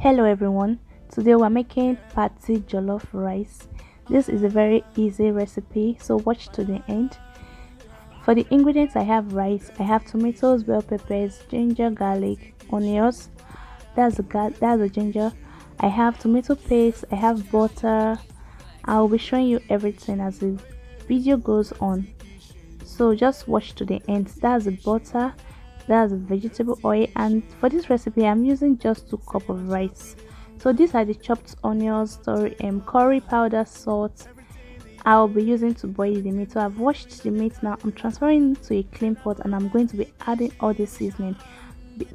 Hello everyone, today we're making party jollof rice. This is a very easy recipe, so watch to the end. For the ingredients, I have rice, I have tomatoes, bell peppers, ginger, garlic, onions, that's the ginger. I have tomato paste, I have butter. I'll be showing you everything as the video goes on, so just watch to the end. That's the butter, that's the vegetable oil, and for this recipe I'm using just 2 cups of rice. So these are the chopped onions, curry powder, salt. I'll be using to boil the meat. So I've washed the meat. Now I'm transferring it to a clean pot and I'm going to be adding all the seasoning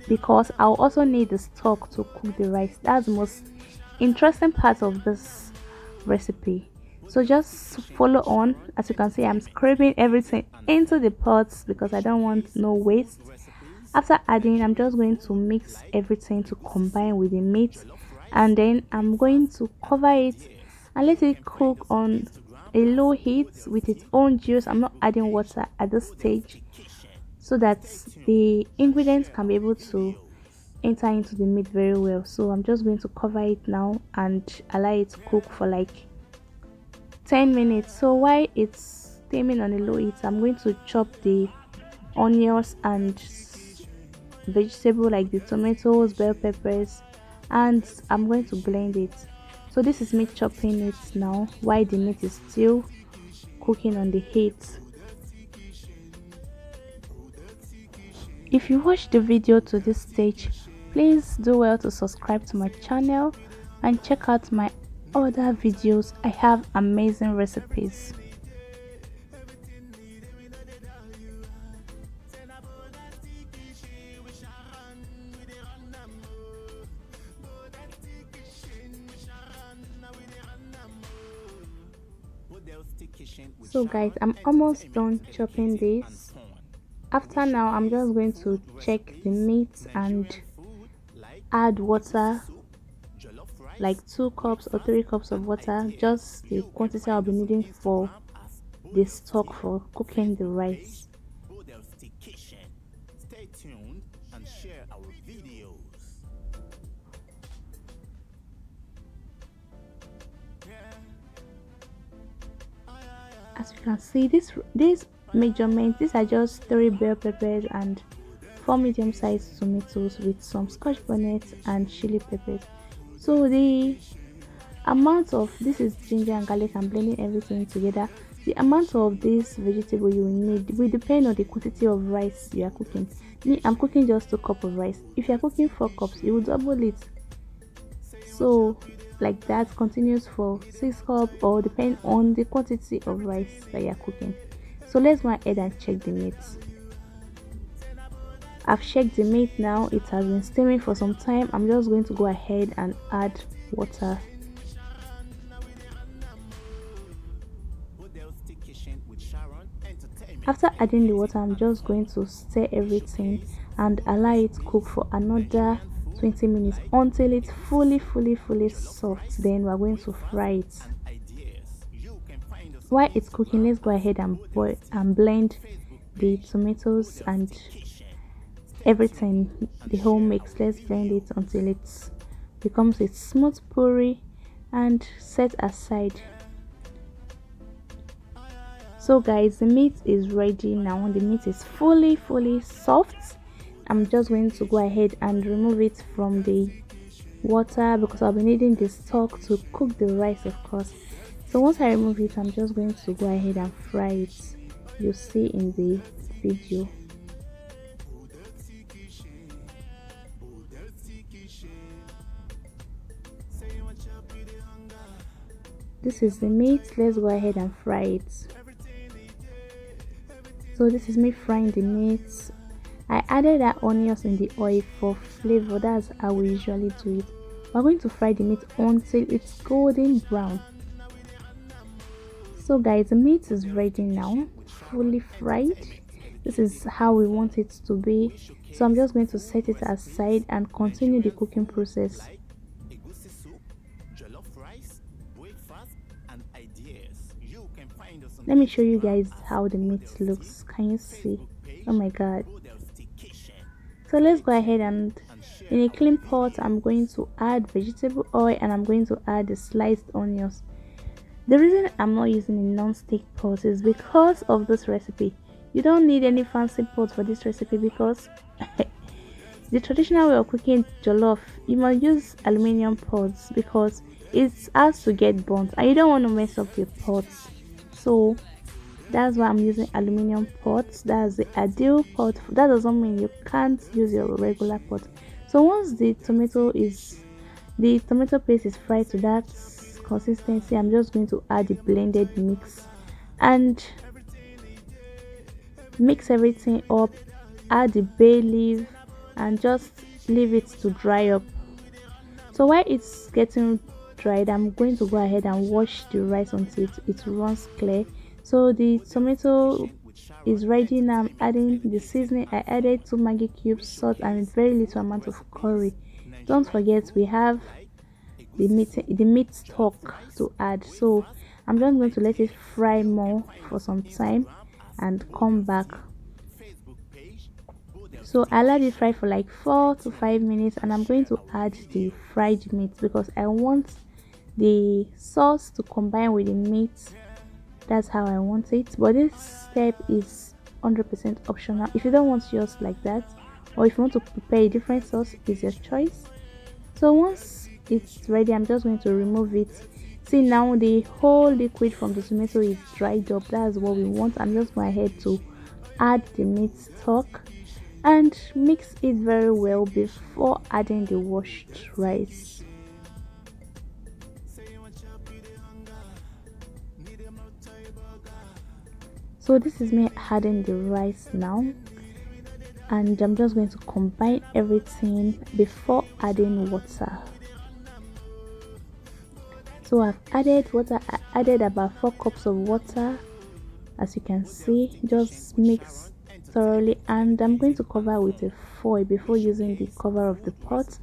because I'll also need the stock to cook the rice. That's the most interesting part of this recipe. So just follow on. As you can see, I'm scraping everything into the pots because I don't want no waste. After adding, I'm just going to mix everything to combine with the meat, and then I'm going to cover it and let it cook on a low heat with its own juice. I'm not adding water at this stage so that the ingredients can be able to enter into the meat very well. So I'm just going to cover it now and allow it to cook for like 10 minutes. So while it's steaming on a low heat, I'm going to chop the onions and vegetable like the tomatoes, bell peppers, and I'm going to blend it. So this is me chopping it now while the meat is still cooking on the heat. If you watch the video to this stage, please do well to subscribe to my channel and check out my other videos. I have amazing recipes. So guys, I'm almost done chopping this. After now, I'm just going to check the meat and add water, like 2 cups or 3 cups of water, just the quantity I'll be needing for the stock for cooking the rice. Stay tuned and share our videos. As you can see, these measurements, these are just 3 bell peppers and 4 medium-sized tomatoes with some Scotch bonnet and chili peppers. So the amount of this is ginger and garlic. I'm blending everything together. The amount of this vegetable you will need will depend on the quantity of rice you are cooking. Me, I'm cooking just 2 cups of rice. If you are cooking 4 cups, you will double it. So like that continues for 6 cups, or depend on the quantity of rice that you are cooking. So let's go ahead and check the meat. I've checked the meat now. It has been steaming for some time. I'm just going to go ahead and add water. After adding the water, I'm just going to stir everything and allow it to cook for another 20 minutes until it's fully soft. Then we're going to fry it. While it's cooking, let's go ahead and boil and blend the tomatoes and everything, the whole mix. Let's blend it until it becomes a smooth puree and set aside. So guys, the meat is ready now. The meat is fully soft. I'm just going to go ahead and remove it from the water because I'll be needing the stock to cook the rice, of course. So once I remove it, I'm just going to go ahead and fry it. You'll see in the video. This is the meat. Let's go ahead and fry it. So this is me frying the meat. I added that onions in the oil for flavor. That's how we usually do it. We're going to fry the meat until it's golden brown. So guys, the meat is ready now, fully fried. This is how we want it to be. So I'm just going to set it aside and continue the cooking process. Let me show you guys how the meat looks. Can you see? Oh my god. So let's go ahead and In a clean pot, I'm going to add vegetable oil and I'm going to add the sliced onions. The reason I'm not using a non-stick pot is because of this recipe. You don't need any fancy pot for this recipe because the traditional way of cooking jollof, you must use aluminium pots because it has to get burnt and you don't want to mess up your pots. So that's why I'm using aluminium pots. That's the ideal pot. That doesn't mean you can't use your regular pot. So once the tomato paste is fried to that consistency, I'm just going to add the blended mix and mix everything up, add the bay leaf and just leave it to dry up. So while it's getting dried, I'm going to go ahead and wash the rice until it runs clear. So the tomato is ready. Now I'm adding the seasoning. I added 2 Maggi cubes, salt and a very little amount of curry. Don't forget we have the meat stock to add. So I'm just going to let it fry more for some time and come back. So I let it fry for like 4 to 5 minutes and I'm going to add the fried meat because I want the sauce to combine with the meat. That's how I want it, but this step is 100% optional. If you don't want yours like that, or if you want to prepare a different sauce, it's your choice. So once it's ready, I'm just going to remove it. See, now the whole liquid from the tomato is dried up. That's what we want. I'm just going ahead to add the meat stock and mix it very well before adding the washed rice. So this is me adding the rice now, and I'm just going to combine everything before adding water. So I've added water. I added about 4 cups of water. As you can see, just mix thoroughly, and I'm going to cover with a foil before using the cover of the pot.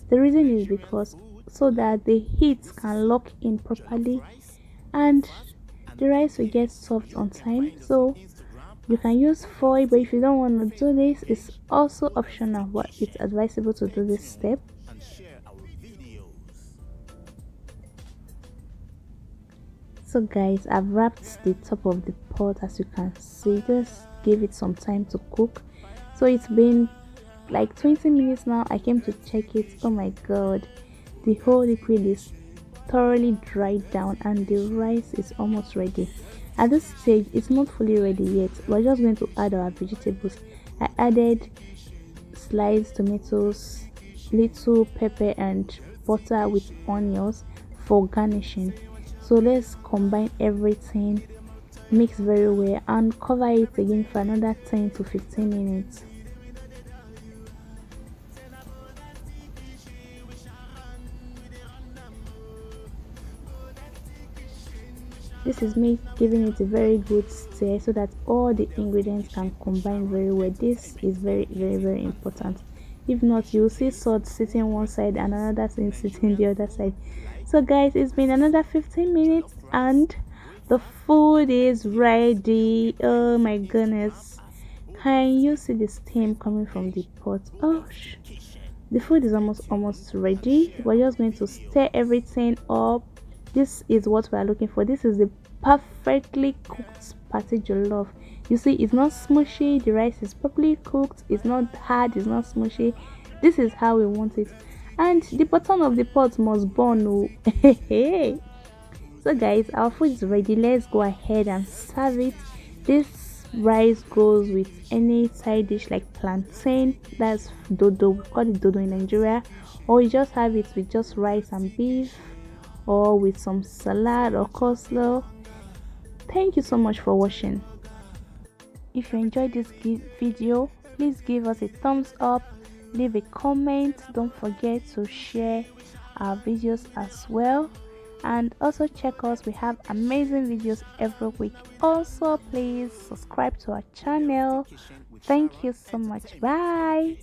The reason is because so that the heat can lock in properly and the rice will get soft on time. So you can use foil, but if you don't want to do this, it's also optional, but it's advisable to do this step. So guys, I've wrapped the top of the pot. As you can see, just give it some time to cook. So it's been like 20 minutes now. I came to check it. Oh my god, the whole liquid is thoroughly dried down and the rice is almost ready. At this stage, it's not fully ready yet. We're just going to add our vegetables. I added sliced tomatoes, little pepper and butter with onions for garnishing. So let's combine everything, mix very well and cover it again for another 10 to 15 minutes. This is me giving it a very good stir so that all the ingredients can combine very well. This is very important. If not, you'll see salt sitting one side and another thing sitting the other side. So guys, it's been another 15 minutes and the food is ready. Oh my goodness, can you see the steam coming from the pot? Oh, the food is almost ready. We're just going to stir everything up. This is what we are looking for. This is the perfectly cooked party jollof. You see, it's not smushy. The rice is properly cooked. It's not hard. It's not smushy. This is how we want it. And the bottom of the pot must burn. Oh. So guys, our food is ready. Let's go ahead and serve it. This rice goes with any side dish like plantain. That's dodo. We call it dodo in Nigeria. Or you just have it with just rice and beef, or with some salad or coleslaw. Thank you so much for watching. If you enjoyed this video, please give us a thumbs up, leave a comment. Don't forget to share our videos as well, and also check us. We have amazing videos every week. Also, please subscribe to our channel. Thank you so much. Bye.